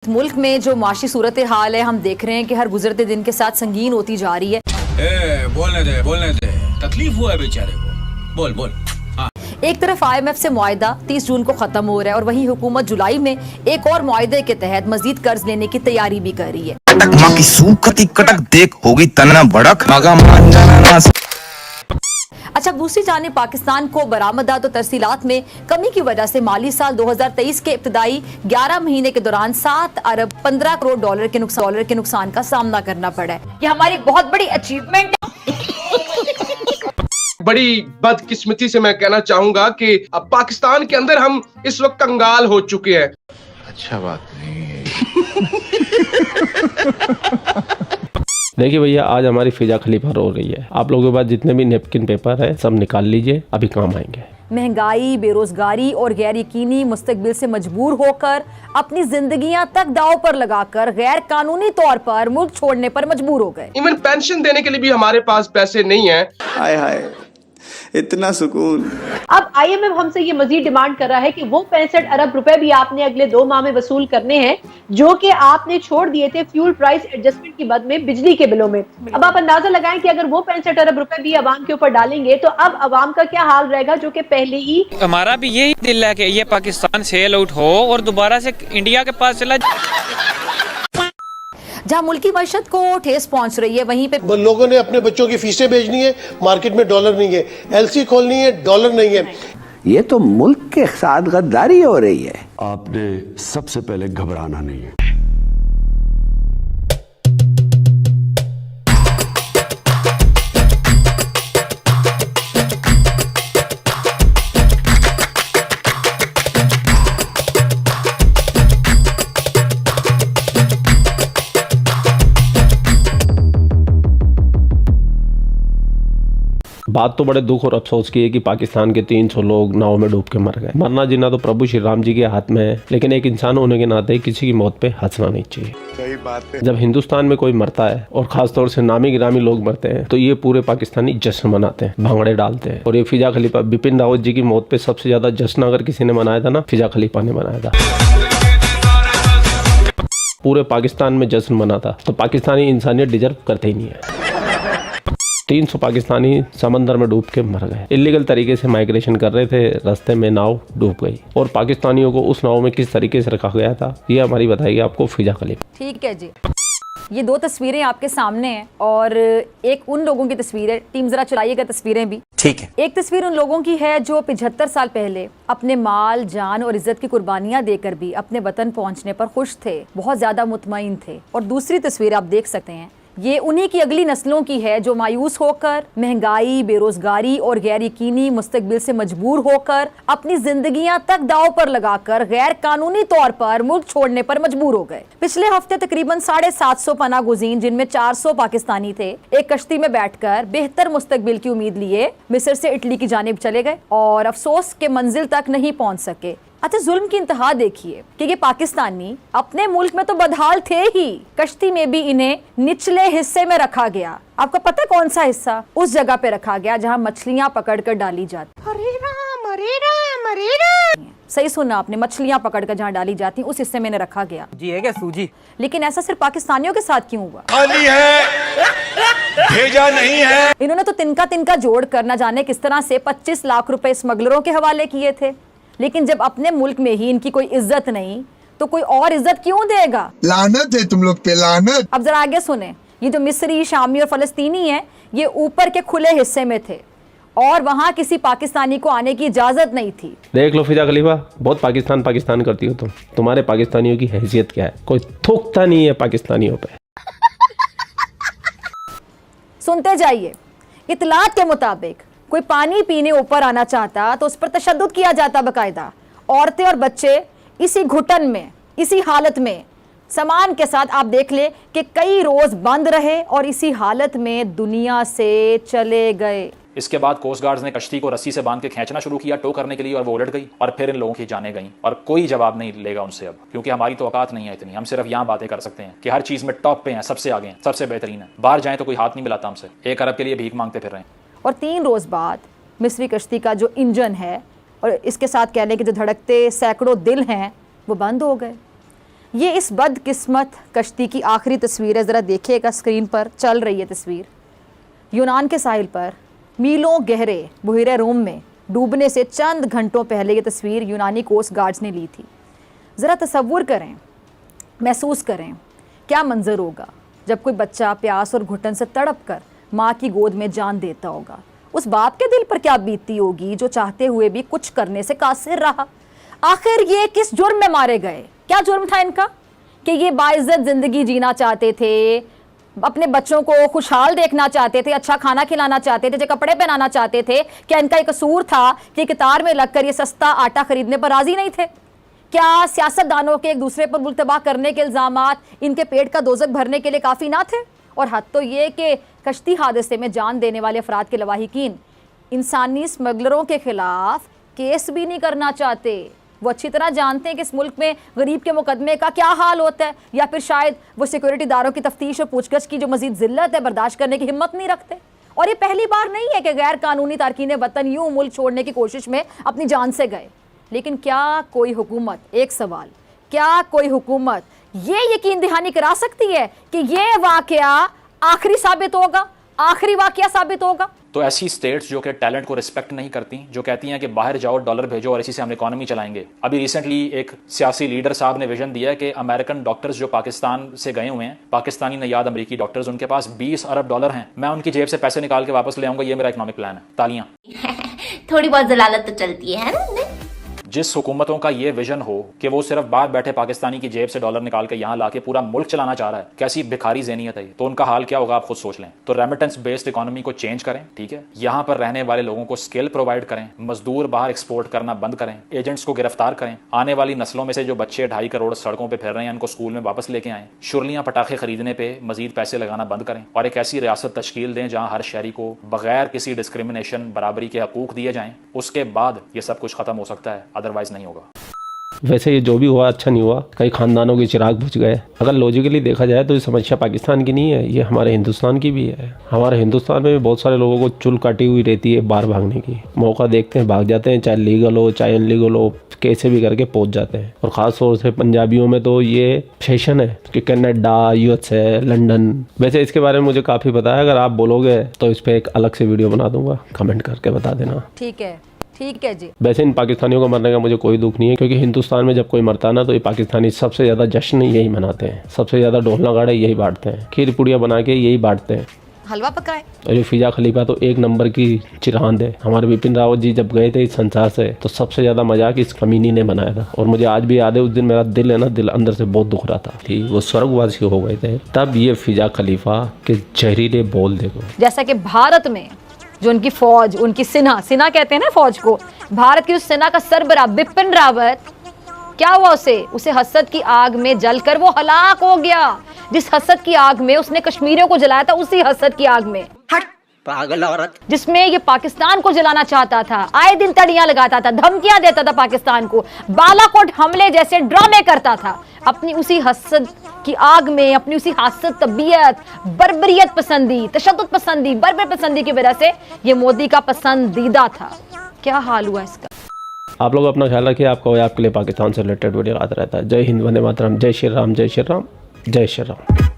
मुल्क में जो माशी सूरत हाल है हम देख रहे हैं कि हर गुजरते दिन के साथ संगीन होती जा रही है। बोलने दे तकलीफ हुआ है बेचारे को। बोल हाँ। एक तरफ IMF से मुआहदा 30 जून को खत्म हो रहा है और वहीं हुकूमत जुलाई में एक और मुआहदे के तहत मजीद कर्ज लेने की तैयारी भी कर रही है। माँ की सूखती कटक देख होगी तना भड़क मगा मान जाना ना। अच्छा, दूसरी जानिब पाकिस्तान को बरामदात और तरसीलात में कमी की वजह से माली साल 2023 के इब्तदाई 11 महीने के दौरान 7 अरब 15 करोड़ डॉलर के नुकसान का सामना करना पड़ा है। ये हमारी बहुत बड़ी अचीवमेंट है। बड़ी बदकिस्मती से मैं कहना चाहूंगा कि अब पाकिस्तान के अंदर हम इस वक्त कंगाल हो चुके हैं। अच्छा बात नहीं है। देखिए भैया, आज हमारी फिजा खलीफा रो रही है। आप लोगों के पास जितने भी नेपकिन पेपर है सब निकाल लीजिए, अभी काम आएंगे। महंगाई, बेरोजगारी और गैर यकीनी मुस्तकबिल से मजबूर होकर अपनी जिंदगियां तक दांव पर लगाकर गैर कानूनी तौर पर मुल्क छोड़ने पर मजबूर हो गए। इवन पेंशन देने के लिए भी हमारे पास पैसे नहीं है। हाय हाय, इतना सुकून। अब IMF हमसे ये मजीद डिमांड कर रहा है कि वो 65 अरब रुपए भी आपने अगले 2 माह में वसूल करने हैं जो कि आपने छोड़ दिए थे फ्यूल प्राइस एडजस्टमेंट की मद में बिजली के बिलों में। अब आप अंदाजा लगाएं कि अगर वो 65 अरब रुपए भी अवाम के ऊपर डालेंगे तो अब अवाम का क्या हाल रहेगा, जो कि पहले ही। हमारा भी यही दिल है कि ये पाकिस्तान सेल आउट हो और दोबारा से इंडिया के पास चला। जहां मुल्की मईशत को ठेस पहुंच रही है, वहीं पे लोगों ने अपने बच्चों की फीसें भेजनी है, मार्केट में डॉलर नहीं है, LC खोलनी है, डॉलर नहीं है। ये तो मुल्क के साथ गद्दारी हो रही है। आपने सबसे पहले घबराना नहीं है। बात तो बड़े दुख और अफसोस की है कि पाकिस्तान के 300 लोग नाव में डूब के मर गए। मरना जीना तो प्रभु श्री राम जी के हाथ में है, लेकिन एक इंसान होने के नाते किसी की मौत पे हंसना नहीं चाहिए। सही बात है। जब हिंदुस्तान में कोई मरता है और खासतौर से नामी गिरामी लोग मरते हैं तो ये पूरे पाकिस्तानी जश्न मनाते हैं, भांगड़े डालते हैं। और ये फिजा खलीफा बिपिन रावत जी की मौत पे सबसे ज्यादा जश्न अगर किसी ने मनाया था ना, फिजा खलीफा ने मनाया था। पूरे पाकिस्तान में जश्न मना था। तो पाकिस्तानी इंसानियत डिजर्व करते ही नहीं है। 300 पाकिस्तानी समंदर में डूब के मर गए। इलीगल तरीके से माइग्रेशन कर रहे थे, रास्ते में नाव डूब गई और पाकिस्तानियों को उस नाव में किस तरीके से रखा गया था ये हमारी बताएगी आपको फिजा खलीफा। ठीक है जी, ये 2 तस्वीरें आपके सामने हैं और एक उन लोगों की तस्वीर है। टीम जरा चलाइएगा तस्वीरें भी। ठीक है। एक तस्वीर उन लोगों की है जो 75 साल पहले अपने माल, जान और इज्जत की कुर्बानियां देकर भी अपने वतन पहुंचने पर खुश थे, बहुत ज्यादा मुतमईन थे। और दूसरी तस्वीर आप देख सकते हैं, ये उन्हीं की अगली नस्लों की है जो मायूस होकर महंगाई, बेरोजगारी और गैर यकीनी मुस्तकबिल से मजबूर होकर अपनी जिंदगियां तक दांव पर लगाकर गैर कानूनी तौर पर मुल्क छोड़ने पर मजबूर हो गए। पिछले हफ्ते तकरीबन 750 पनाह गुज़ीन, जिनमें 400 पाकिस्तानी थे, एक कश्ती में बैठकर बेहतर मुस्तकबिल की उम्मीद लिए मिस्र से इटली की जानिब चले गए और अफसोस के मंजिल तक नहीं पहुंच सके। अच्छा, जुल्म की इंतहा देखिए कि ये पाकिस्तानी अपने मुल्क में तो बदहाल थे ही, कश्ती में भी इन्हें निचले हिस्से में रखा गया। आपको पता है कौन सा हिस्सा? उस जगह पे रखा गया जहां मछलियां पकड़कर डाली जाती। अरे राम, अरे राम, अरे राम। सही सुना आपने, मछलियां पकड़कर जहां डाली जाती उस हिस्से में रखा गया। जी है क्या सूजी? लेकिन ऐसा सिर्फ पाकिस्तानियों के साथ क्यों हुआ? खाली है, भेजा नहीं है। इन्होंने तो तिनका जोड़ कर न जाने किस तरह से 25 लाख रुपए स्मगलरों के हवाले किए थे, लेकिन जब अपने मुल्क में ही इनकी कोई इज्जत नहीं तो कोई और इज्जत क्यों देगा? लानत है तुम लोग पे, लानत। अब जरा आगे सुने। ये जो मिस्री, शामी और फलस्तीनी है, ये ऊपर के खुले हिस्से में थे और वहां किसी पाकिस्तानी को आने की इजाजत नहीं थी। देख लो फिजा खलीफा, बहुत पाकिस्तान करती हो तुम। तुम्हारे पाकिस्तानियों की हैसियत क्या है? कोई थूकता नहीं है पाकिस्तानियों पे। सुनते जाइए। इतलात के मुताबिक कोई पानी पीने ऊपर आना चाहता तो उस पर तशद्दुद किया जाता बाकायदा। औरतें और बच्चे इसी घुटन में, इसी हालत में सामान के साथ आप देख ले कि कई रोज बंद रहे और इसी हालत में दुनिया से चले गए। इसके बाद कोस्ट गार्ड्स ने कश्ती को रस्सी से बांध के खींचना शुरू किया टो करने के लिए और वो उलट गई और फिर इन लोगों की जाने गई और कोई जवाब नहीं लेगा उनसे अब, क्योंकि हमारी तो औकात नहीं है इतनी। हम सिर्फ यहाँ बातें कर सकते हैं कि हर चीज़ में टॉप पे हैं, सबसे आगे हैं, सबसे बेहतरीन है। बाहर जाएं तो कोई हाथ नहीं मिलाता हमसे, 1 अरब के लिए भीख मांगते फिर रहे हैं। और 3 रोज बाद मिस्री कश्ती का जो इंजन है और इसके साथ कह लें कि जो धड़कते सैकड़ों दिल हैं वो बंद हो गए। ये इस बदकिस्मत कश्ती की आखिरी तस्वीर है, ज़रा देखिएगा स्क्रीन पर चल रही है तस्वीर। यूनान के साहिल पर मीलों गहरे बहिरे रोम में डूबने से चंद घंटों पहले ये तस्वीर यूनानी कोस्ट गार्ड्स ने ली थी। ज़रा तसव्वुर करें, महसूस करें क्या मंजर होगा जब कोई बच्चा प्यास और घुटन से तड़प कर माँ की गोद में जान देता होगा। उस बाप के दिल पर क्या बीतती होगी जो चाहते हुए भी कुछ करने से कासिर रहा। आखिर ये किस जुर्म में मारे गए? क्या जुर्म था इनका कि ये बाइज्जत ज़िंदगी जीना चाहते थे, अपने बच्चों को खुशहाल देखना चाहते थे, अच्छा खाना खिलाना चाहते थे, जो कपड़े पहनाना चाहते थे? क्या इनका एक कसूर था कि कतार में लगकर ये सस्ता आटा खरीदने पर राजी नहीं थे? क्या सियासतदानों के एक दूसरे पर मुल्क तबाह करने के इल्ज़ामात इनके पेट का दोज़ख भरने के लिए काफ़ी ना थे? और हद तो ये कि कश्ती हादसे में जान देने वाले अफराद के लवाहिकीन इंसानी स्मगलरों के खिलाफ केस भी नहीं करना चाहते। वो अच्छी तरह जानते हैं कि इस मुल्क में गरीब के मुकदमे का क्या हाल होता है, या फिर शायद वो सिक्योरिटी दारों की तफ्तीश और पूछगछ की जो मजीद जिल्लत है बर्दाश्त करने की हिम्मत नहीं रखते। और ये पहली बार नहीं है कि गैर कानूनी तारकीन वतन यूँ मुल्क छोड़ने की कोशिश में अपनी जान से गए। लेकिन क्या कोई हुकूमत, एक सवाल, क्या कोई हुकूमत ये यकीन दहानी करा सकती है कि ये वाकया आखिरी साबित होगा, आखिरी वाकया साबित होगा? तो ऐसी स्टेट्स जो कि टैलेंट को रिस्पेक्ट नहीं करती, जो कहती हैं कि बाहर जाओ डॉलर भेजो और इसी से हम इकोनॉमी चलाएंगे। अभी रिसेंटली एक सियासी लीडर साहब ने विजन दिया कि अमेरिकन डॉक्टर्स जो पाकिस्तान से गए हुए हैं, पाकिस्तानी नयाद अमेरिकी डॉक्टर्स, उनके पास 20 अरब डॉलर हैं, मैं उनकी जेब से पैसे निकाल के वापस ले आऊंगा, ये मेरा इकोनॉमिक प्लान है। तालियां। थोड़ी बहुत जलालत तो चलती है ना? जिस हुकूमतों का ये विजन हो कि वो सिर्फ बाहर बैठे पाकिस्तानी की जेब से डॉलर निकाल के यहाँ लाके पूरा मुल्क चलाना चाह रहा है, कैसी भिखारी ज़हनियत है, तो उनका हाल क्या होगा आप खुद सोच लें। तो रेमिटेंस बेस्ड इकोनॉमी को चेंज करें, ठीक है, यहाँ पर रहने वाले लोगों को स्किल प्रोवाइड करें, मजदूर बाहर एक्सपोर्ट करना बंद करें, एजेंट्स को गिरफ्तार करें, आने वाली नस्लों में से जो बच्चे 2.5 करोड़ सड़कों पर फिर रहे हैं उनको स्कूल में वापस लेके आएं, शुरलियाँ पटाखे खरीदने पर मजीद पैसे लगाना बंद करें, और एक ऐसी रियासत तश्कील दें जहाँ हर शहरी को बगैर किसी डिस्क्रिमिनेशन बराबरी के हकूक दिए जाएं। उसके बाद ये सब कुछ खत्म हो सकता है, अदरवाइज नहीं होगा। वैसे ये जो भी हुआ अच्छा नहीं हुआ, कई खानदानों के चिराग बुझ गए। अगर लॉजिकली देखा जाए तो ये समस्या पाकिस्तान की नहीं है, ये हमारे हिंदुस्तान की भी है। हमारे हिंदुस्तान में भी बहुत सारे लोगों को चुल काटी हुई रहती है बाहर भागने की, मौका देखते हैं भाग जाते हैं, चाहे लीगल हो चाहे अनलीगल हो, कैसे भी करके पहुंच जाते हैं। और ख़ास तौर से पंजाबियों में तो ये फैशन है कि कनाडा, यूएसए, लंदन। वैसे इसके बारे में मुझे काफ़ी पता है, अगर आप बोलोगे तो इस पर एक अलग से वीडियो बना दूंगा, कमेंट करके बता देना। ठीक है, ठीक है जी। वैसे इन पाकिस्तानियों को मरने का मुझे कोई दुख नहीं है, क्योंकि हिंदुस्तान में जब कोई मरता है ना तो ये पाकिस्तानी सबसे ज़्यादा जश्न यही मनाते हैं, सबसे ज़्यादा ढोल नगाड़े यही बांटते हैं, खीर पुड़िया बना के यही बांटते हैं, हलवा पकाए। और जो फिजा खलीफा तो एक नंबर की चिरांद है। हमारे बिपिन रावत जी जब गए थे इस संसार से तो सबसे ज़्यादा मजाक इस कमीनी ने बनाया था। और मुझे आज भी याद है, उस दिन मेरा दिल है ना, दिल अंदर से बहुत दुख रहा था कि वो स्वर्गवासी हो गए थे। तब ये फिजा खलीफा के जहरीले बोल देखो। जैसा कि भारत में जो उनकी फौज, उनकी सेना कहते हैं ना फौज को, भारत की उस सेना का सरबराह बिपिन रावत, क्या हुआ उसे हसद की आग में जलकर वो हलाक हो गया। जिस हसद की आग में उसने कश्मीरियों को जलाया था, उसी हसद की आग में, पागल औरत, जिसमें ये पाकिस्तान को जलाना चाहता था, आए दिन तड़ियां लगाता था, धमकियां देता था पाकिस्तान को, बालाकोट हमले जैसे ड्रामे करता था, अपनी उसी हसद की आग में, अपनी उसी हसद तबीयत, बर्बरियत पसंदी, तशद्दुद पसंदी, बर्बर पसंदी की वजह से ये मोदी का पसंदीदा था। क्या हाल हुआ इसका? आप लोग अपना ख्याल रखिए, आपके लिए पाकिस्तान से रिलेटेड वीडियो आता रहता है। जय हिंद, वंदे मातरम, जय श्री राम, जय श्री राम, जय श्री राम।